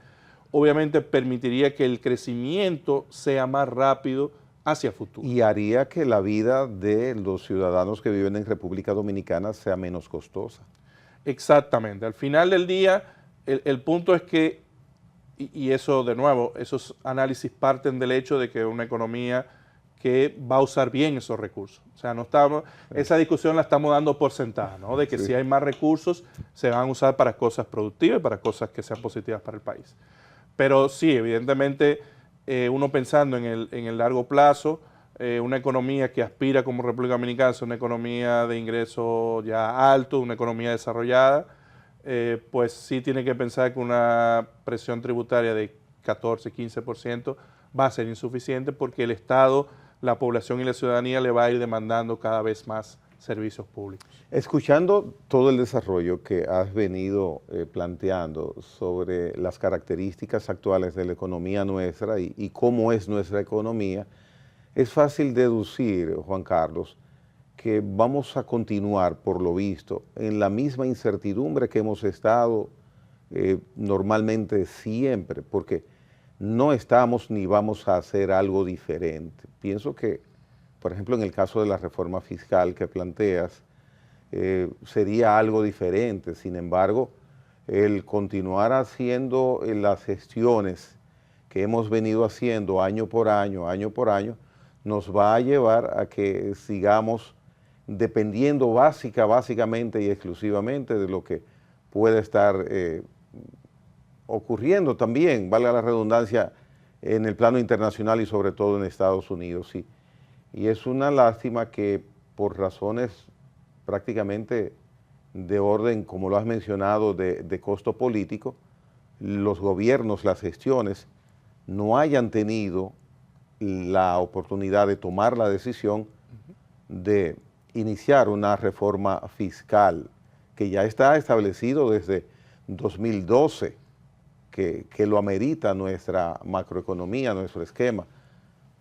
obviamente permitiría que el crecimiento sea más rápido hacia futuro. Y haría que la vida de los ciudadanos que viven en República Dominicana sea menos costosa. Exactamente. Al final del día, el punto es que, y eso de nuevo, esos análisis parten del hecho de que una economía que va a usar bien esos recursos. O sea, no estamos, esa discusión la estamos dando por sentada, ¿no? De que si hay más recursos, se van a usar para cosas productivas y para cosas que sean positivas para el país. Pero sí, evidentemente, uno pensando en el largo plazo, una economía que aspira como República Dominicana a una economía de ingreso ya alto, una economía desarrollada, pues sí tiene que pensar que una presión tributaria de 14, 15% va a ser insuficiente porque el Estado, la población y la ciudadanía le va a ir demandando cada vez más servicios públicos. Escuchando todo el desarrollo que has venido planteando sobre las características actuales de la economía nuestra y cómo es nuestra economía, es fácil deducir, Juan Carlos, que vamos a continuar, por lo visto, en la misma incertidumbre que hemos estado normalmente siempre, porque no estamos ni vamos a hacer algo diferente. Pienso que, por ejemplo, en el caso de la reforma fiscal que planteas, sería algo diferente. Sin embargo, el continuar haciendo las gestiones que hemos venido haciendo año por año, nos va a llevar a que sigamos dependiendo básicamente y exclusivamente de lo que puede estar ocurriendo también, valga la redundancia, en el plano internacional y sobre todo en Estados Unidos. Y es una lástima que por razones prácticamente de orden, como lo has mencionado, de costo político, los gobiernos, las gestiones, no hayan tenido la oportunidad de tomar la decisión de iniciar una reforma fiscal que ya está establecido desde 2012, que lo amerita nuestra macroeconomía, nuestro esquema,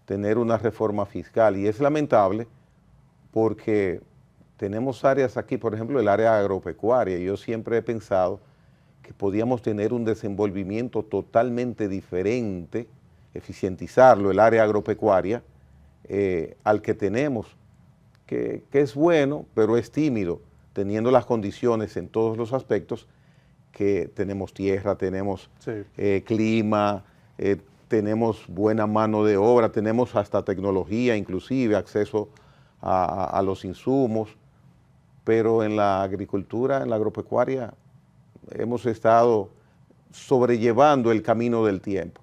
tener una reforma fiscal. Y es lamentable porque tenemos áreas aquí, por ejemplo, el área agropecuaria. Yo siempre he pensado que podíamos tener un desenvolvimiento totalmente diferente, eficientizarlo, el área agropecuaria, al que tenemos, que es bueno, pero es tímido, teniendo las condiciones en todos los aspectos, que tenemos tierra, tenemos clima, tenemos buena mano de obra, tenemos hasta tecnología, inclusive acceso a los insumos, pero en la agricultura, en la agropecuaria, hemos estado sobrellevando el camino del tiempo.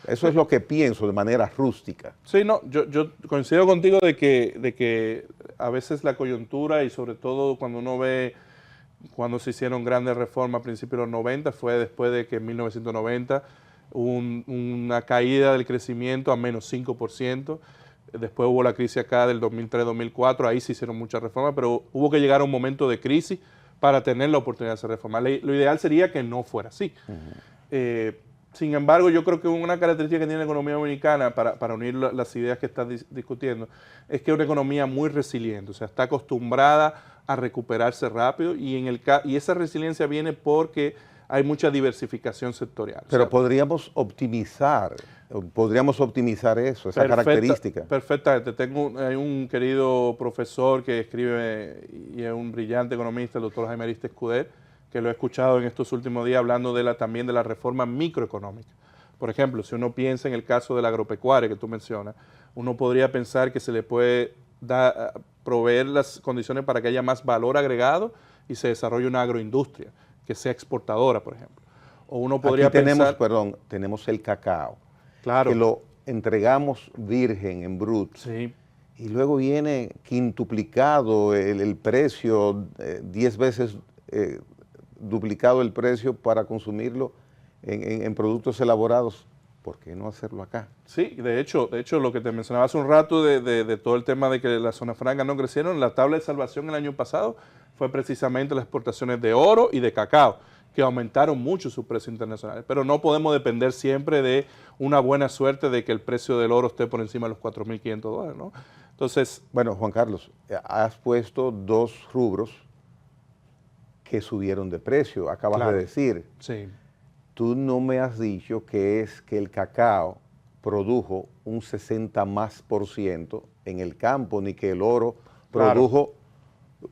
Eso es lo que pienso de manera rústica. Sí, no, yo coincido contigo de que a veces la coyuntura y sobre todo cuando uno ve cuando se hicieron grandes reformas a principios de los 90, fue después de que en 1990 hubo una caída del crecimiento a menos 5%, después hubo la crisis acá del 2003-2004, ahí se hicieron muchas reformas, pero hubo que llegar a un momento de crisis para tener la oportunidad de hacer reformas. Lo ideal sería que no fuera así. Sin embargo, yo creo que una característica que tiene la economía dominicana, para unir las ideas que estás discutiendo, es que es una economía muy resiliente, o sea, está acostumbrada a recuperarse rápido y esa resiliencia viene porque hay mucha diversificación sectorial. Pero podríamos optimizar eso, esa característica. Perfectamente. Hay un querido profesor que escribe y es un brillante economista, el doctor Jaime Arista Escuder, que lo he escuchado en estos últimos días hablando también de la reforma microeconómica. Por ejemplo, si uno piensa en el caso de la agropecuaria que tú mencionas, uno podría pensar que se le puede proveer las condiciones para que haya más valor agregado y se desarrolle una agroindustria que sea exportadora, por ejemplo. O uno podría pensar... tenemos el cacao, claro, que lo entregamos virgen, en bruto. Sí. Y luego viene quintuplicado el precio, 10 veces duplicado el precio para consumirlo en productos elaborados ¿por qué no hacerlo acá? Sí, de hecho lo que te mencionaba hace un rato de todo el tema de que las zonas francas no crecieron, la tabla de salvación el año pasado fue precisamente las exportaciones de oro y de cacao, que aumentaron mucho sus precios internacionales. Pero no podemos depender siempre de una buena suerte de que el precio del oro esté por encima de los $4.500, ¿no? Entonces, bueno, Juan Carlos, has puesto dos rubros que subieron de precio, acabas claro, de decir. sí. Tú no me has dicho que es que el cacao produjo un 60% en el campo, ni que el oro produjo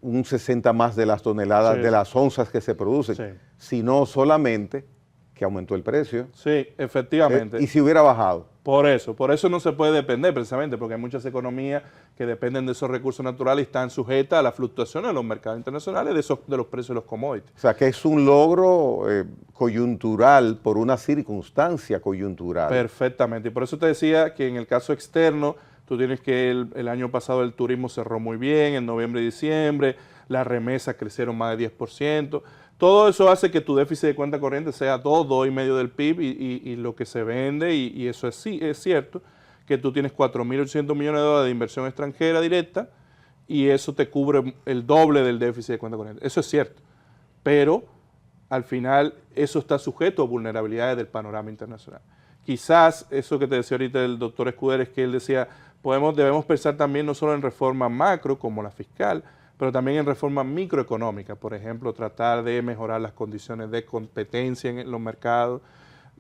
un 60 más de las toneladas, de las onzas que se producen, sino solamente que aumentó el precio. Sí, efectivamente. Y si hubiera bajado. Por eso no se puede depender precisamente, porque hay muchas economías que dependen de esos recursos naturales y están sujetas a las fluctuaciones de los mercados internacionales de los precios de los commodities. O sea, que es un logro coyuntural por una circunstancia coyuntural. Perfectamente, y por eso te decía que en el caso externo, tú tienes que el año pasado el turismo cerró muy bien, en noviembre y diciembre, las remesas crecieron más de 10%, todo eso hace que tu déficit de cuenta corriente sea 2,5% del PIB y lo que se vende, y eso es cierto, que tú tienes 4.800 millones de dólares de inversión extranjera directa y eso te cubre el doble del déficit de cuenta corriente. Eso es cierto, pero al final eso está sujeto a vulnerabilidades del panorama internacional. Quizás eso que te decía ahorita el doctor Escudero es que él decía, debemos pensar también no solo en reformas macro como la fiscal, pero también en reformas microeconómicas, por ejemplo, tratar de mejorar las condiciones de competencia en los mercados,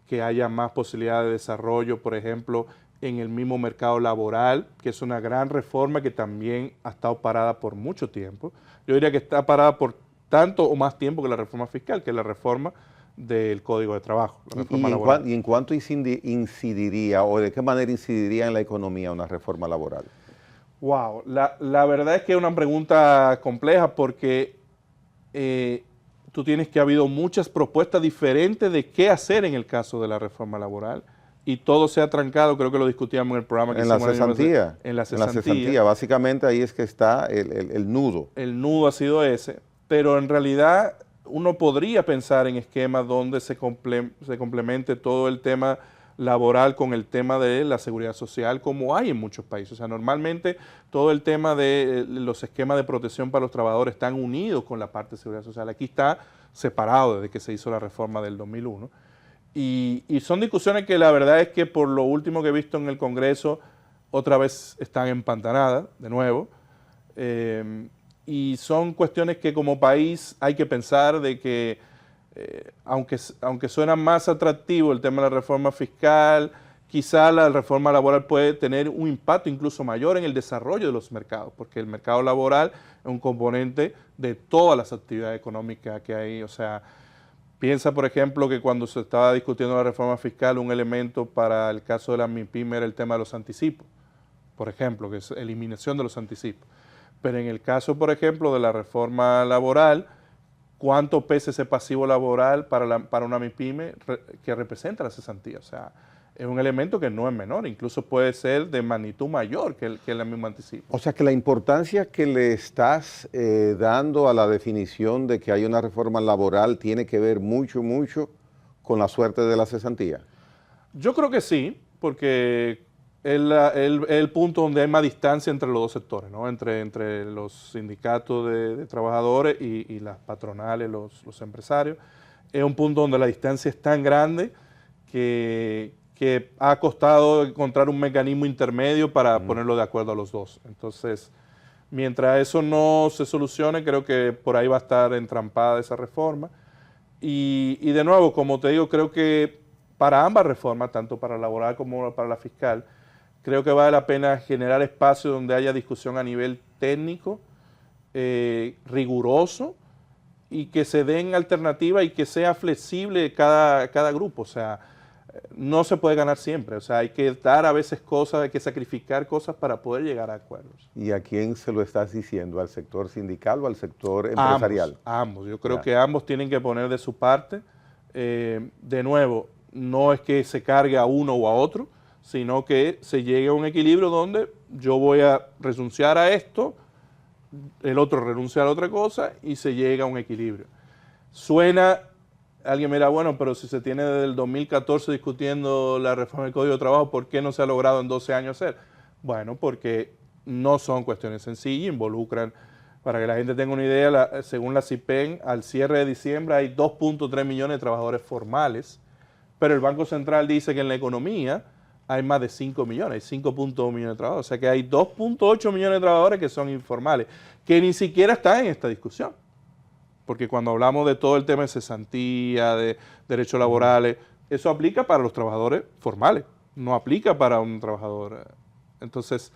que haya más posibilidades de desarrollo, por ejemplo, en el mismo mercado laboral, que es una gran reforma que también ha estado parada por mucho tiempo. Yo diría que está parada por tanto o más tiempo que la reforma fiscal, que es la reforma del Código de Trabajo. ¿Y en cuánto incidiría o de qué manera incidiría en la economía una reforma laboral? Wow, la verdad es que es una pregunta compleja porque tú tienes que ha habido muchas propuestas diferentes de qué hacer en el caso de la reforma laboral y todo se ha trancado, creo que lo discutíamos en el programa que hicimos. En la cesantía, básicamente ahí es que está el nudo. El nudo ha sido ese, pero en realidad uno podría pensar en esquemas donde se complemente todo el tema laboral con el tema de la seguridad social como hay en muchos países. O sea, normalmente todo el tema de los esquemas de protección para los trabajadores están unidos con la parte de seguridad social. Aquí está separado desde que se hizo la reforma del 2001. Y son discusiones que la verdad es que por lo último que he visto en el Congreso, otra vez están empantanadas de nuevo. Y son cuestiones que como país hay que pensar de que aunque suena más atractivo el tema de la reforma fiscal, quizá la reforma laboral puede tener un impacto incluso mayor en el desarrollo de los mercados, porque el mercado laboral es un componente de todas las actividades económicas que hay. O sea, piensa, por ejemplo, que cuando se estaba discutiendo la reforma fiscal, un elemento para el caso de la MIPYME era el tema de los anticipos, por ejemplo, que es eliminación de los anticipos. Pero en el caso, por ejemplo, de la reforma laboral, ¿cuánto pesa ese pasivo laboral para una MIPYME que representa la cesantía? O sea, es un elemento que no es menor, incluso puede ser de magnitud mayor que el mismo anticipo. O sea, que la importancia que le estás dando a la definición de que hay una reforma laboral tiene que ver mucho con la suerte de la cesantía. Yo creo que sí, porque es el punto donde hay más distancia entre los dos sectores, ¿no? Entre los sindicatos de trabajadores y las patronales, los empresarios. Es un punto donde la distancia es tan grande que ha costado encontrar un mecanismo intermedio para ponerlo de acuerdo a los dos. Entonces, mientras eso no se solucione, creo que por ahí va a estar entrampada esa reforma. Y de nuevo, como te digo, creo que para ambas reformas, tanto para la laboral como para la fiscal, creo que vale la pena generar espacios donde haya discusión a nivel técnico, riguroso, y que se den alternativas y que sea flexible cada grupo. O sea, no se puede ganar siempre. O sea, hay que dar a veces cosas, hay que sacrificar cosas para poder llegar a acuerdos. ¿Y a quién se lo estás diciendo? ¿Al sector sindical o al sector empresarial? Ambos. Yo creo que ambos tienen que poner de su parte. De nuevo, no es que se cargue a uno o a otro, sino que se llegue a un equilibrio donde yo voy a renunciar a esto, el otro renuncia a la otra cosa y se llega a un equilibrio. Suena alguien me dirá, bueno, pero si se tiene desde el 2014 discutiendo la reforma del Código de Trabajo, ¿por qué no se ha logrado en 12 años hacer? Bueno, porque no son cuestiones sencillas, involucran, para que la gente tenga una idea, según la CIPEN, al cierre de diciembre hay 2.3 millones de trabajadores formales, pero el Banco Central dice que en la economía hay más de 5 millones, hay 5.1 millones de trabajadores, o sea que hay 2.8 millones de trabajadores que son informales, que ni siquiera están en esta discusión. Porque cuando hablamos de todo el tema de cesantía, de derechos laborales, eso aplica para los trabajadores formales, no aplica para un trabajador. Entonces,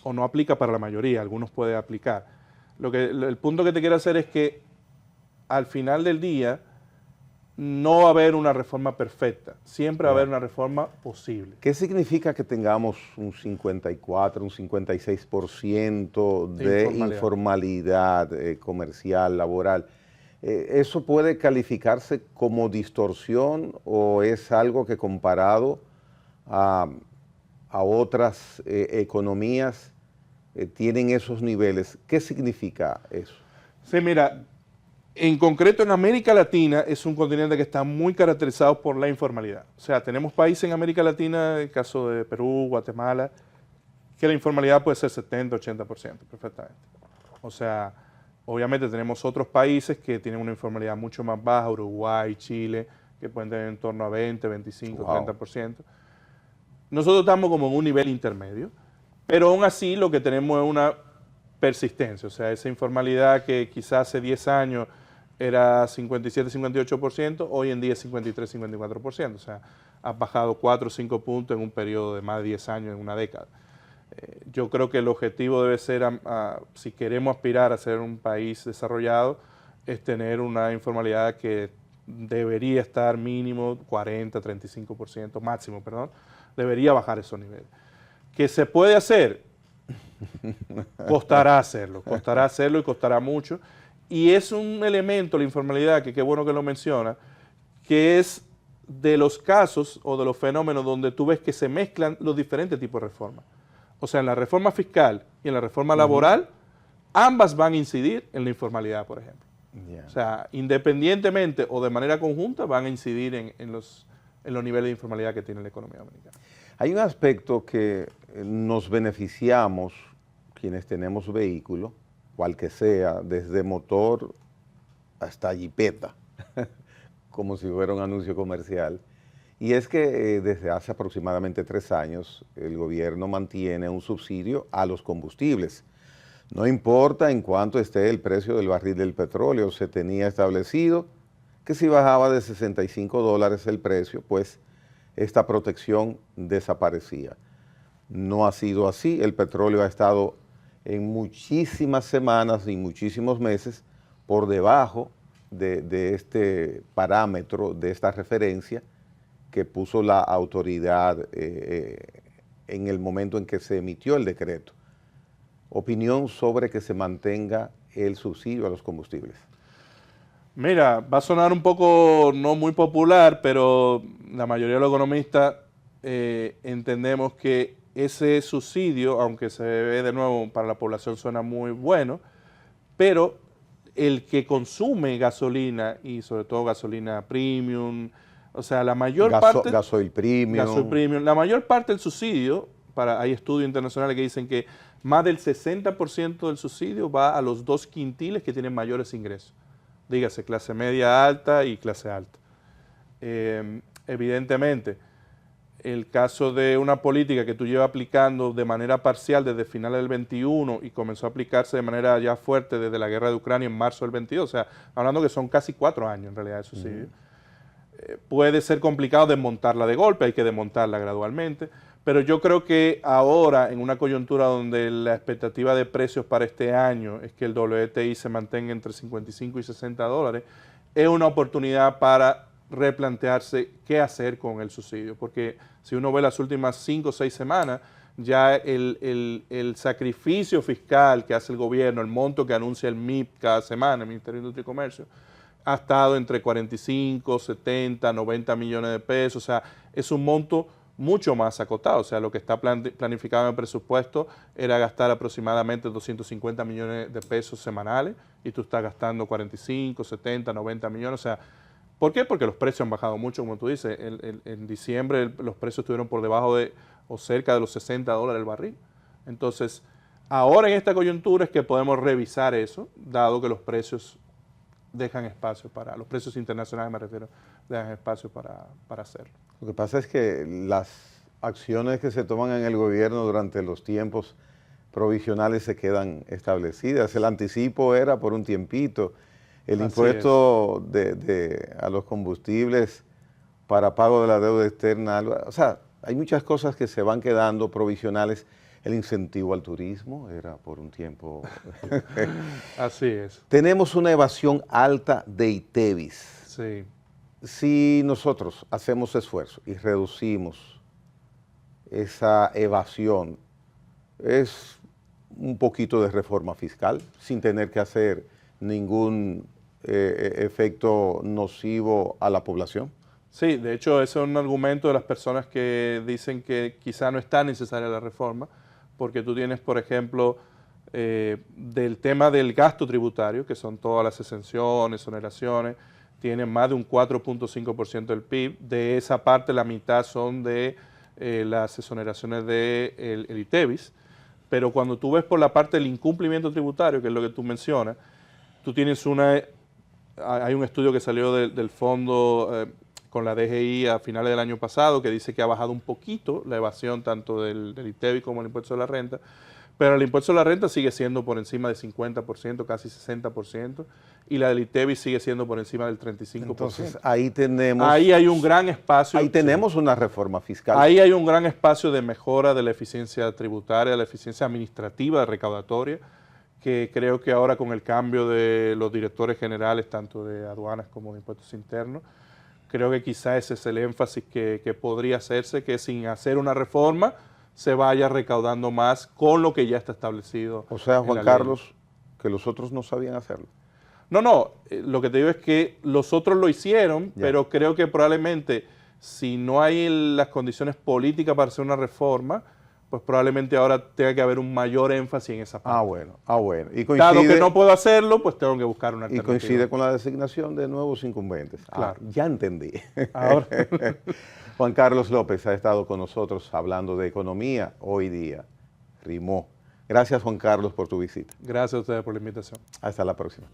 o no aplica para la mayoría, algunos puede aplicar. El punto que te quiero hacer es que al final del día no va a haber una reforma perfecta, siempre va a haber una reforma posible. ¿Qué significa que tengamos un 54, un 56% de informalidad comercial, laboral? ¿Eso puede calificarse como distorsión o es algo que comparado a otras economías tienen esos niveles? ¿Qué significa eso? Sí, mira, en concreto en América Latina es un continente que está muy caracterizado por la informalidad. O sea, tenemos países en América Latina, el caso de Perú, Guatemala, que la informalidad puede ser 70, 80% perfectamente. O sea, obviamente tenemos otros países que tienen una informalidad mucho más baja, Uruguay, Chile, que pueden tener en torno a 20, 25, 30%. Nosotros estamos como en un nivel intermedio, pero aún así lo que tenemos es una persistencia, o sea, esa informalidad que quizás hace 10 años era 57, 58%, hoy en día es 53, 54%, o sea, ha bajado 4 o 5 puntos en un periodo de más de 10 años, en una década. Yo creo que el objetivo debe ser, si queremos aspirar a ser un país desarrollado, es tener una informalidad que debería estar mínimo 40, 35%, máximo, perdón, debería bajar esos niveles. ¿Que se puede hacer? Costará hacerlo y costará mucho. Y es un elemento, la informalidad, que qué bueno que lo menciona, que es de los casos o de los fenómenos donde tú ves que se mezclan los diferentes tipos de reformas. O sea, en la reforma fiscal y en la reforma laboral, ambas van a incidir en la informalidad, por ejemplo. O sea, independientemente o de manera conjunta, van a incidir en los niveles de informalidad que tiene la economía dominicana. Hay un aspecto que nos beneficiamos quienes tenemos vehículo, cual que sea, desde motor hasta jipeta, como si fuera un anuncio comercial, y es que desde hace aproximadamente 3 años el gobierno mantiene un subsidio a los combustibles. No importa en cuánto esté el precio del barril del petróleo, se tenía establecido que si bajaba de $65 el precio, pues esta protección desaparecía. No ha sido así, el petróleo ha estado en muchísimas semanas y muchísimos meses por debajo de este parámetro, de esta referencia que puso la autoridad en el momento en que se emitió el decreto. Opinión sobre que se mantenga el subsidio a los combustibles. Mira, va a sonar un poco no muy popular, pero la mayoría de los economistas entendemos que ese subsidio, aunque se ve de nuevo para la población suena muy bueno, pero el que consume gasolina y sobre todo gasolina premium, o sea, la mayor parte... Gasoil premium. La mayor parte del subsidio, hay estudios internacionales que dicen que más del 60% del subsidio va a los 2 quintiles que tienen mayores ingresos. Dígase, clase media alta y clase alta. Evidentemente, el caso de una política que tú llevas aplicando de manera parcial desde finales del 21 y comenzó a aplicarse de manera ya fuerte desde la guerra de Ucrania en marzo del 22, o sea, hablando que son casi 4 años en realidad de subsidio, puede ser complicado desmontarla de golpe, hay que desmontarla gradualmente, pero yo creo que ahora, en una coyuntura donde la expectativa de precios para este año es que el WTI se mantenga entre 55 y 60 dólares, es una oportunidad para replantearse qué hacer con el subsidio, porque si uno ve las últimas 5 o 6 semanas, ya el sacrificio fiscal que hace el gobierno, el monto que anuncia el MIP cada semana, el Ministerio de Industria y Comercio, ha estado entre 45, 70, 90 millones de pesos, o sea, es un monto mucho más acotado. O sea, lo que está planificado en el presupuesto era gastar aproximadamente 250 millones de pesos semanales y tú estás gastando 45, 70, 90 millones. O sea, ¿por qué? Porque los precios han bajado mucho, como tú dices. En diciembre los precios estuvieron por debajo de o cerca de los $60 el barril. Entonces, ahora en esta coyuntura es que podemos revisar eso, dado que los precios dejan espacio para, los precios internacionales me refiero, dejan espacio para hacerlo. Lo que pasa es que las acciones que se toman en el gobierno durante los tiempos provisionales se quedan establecidas. El anticipo era por un tiempito, el impuesto a los combustibles para pago de la deuda externa, o sea, hay muchas cosas que se van quedando provisionales. El incentivo al turismo era por un tiempo. Así es. Tenemos una evasión alta de ITEVIS. Sí. Si nosotros hacemos esfuerzo y reducimos esa evasión, es un poquito de reforma fiscal, sin tener que hacer ningún efecto nocivo a la población. Sí, de hecho ese es un argumento de las personas que dicen que quizá no está necesaria la reforma, porque tú tienes, por ejemplo, del tema del gasto tributario, que son todas las exenciones, exoneraciones, tienen más de un 4.5% del PIB. De esa parte, la mitad son de las exoneraciones del ITEVIS. Pero cuando tú ves por la parte del incumplimiento tributario, que es lo que tú mencionas, tú tienes hay un estudio que salió del fondo con la DGI a finales del año pasado, que dice que ha bajado un poquito la evasión tanto del ITEVIS como el impuesto de la renta, pero el impuesto de la renta sigue siendo por encima del 50%, casi 60%, y la del ITEVIS sigue siendo por encima del 35%. Entonces, ahí hay un gran espacio. Ahí tenemos una reforma fiscal. Ahí hay un gran espacio de mejora de la eficiencia tributaria, de la eficiencia administrativa, recaudatoria, que creo que ahora con el cambio de los directores generales, tanto de aduanas como de impuestos internos, creo que quizá ese es el énfasis que podría hacerse, que sin hacer una reforma se vaya recaudando más con lo que ya está establecido. O sea, Juan Carlos, que los otros no sabían hacerlo. No, lo que te digo es que los otros lo hicieron, pero creo que probablemente si no hay las condiciones políticas para hacer una reforma, pues probablemente ahora tenga que haber un mayor énfasis en esa parte. Ah, bueno. Y coincide, dado que no puedo hacerlo, pues tengo que buscar una alternativa. Y coincide con la designación de nuevos incumbentes. Claro. Ya entendí. Ahora. Juan Carlos López ha estado con nosotros hablando de economía hoy día. Rimó. Gracias, Juan Carlos, por tu visita. Gracias a ustedes por la invitación. Hasta la próxima.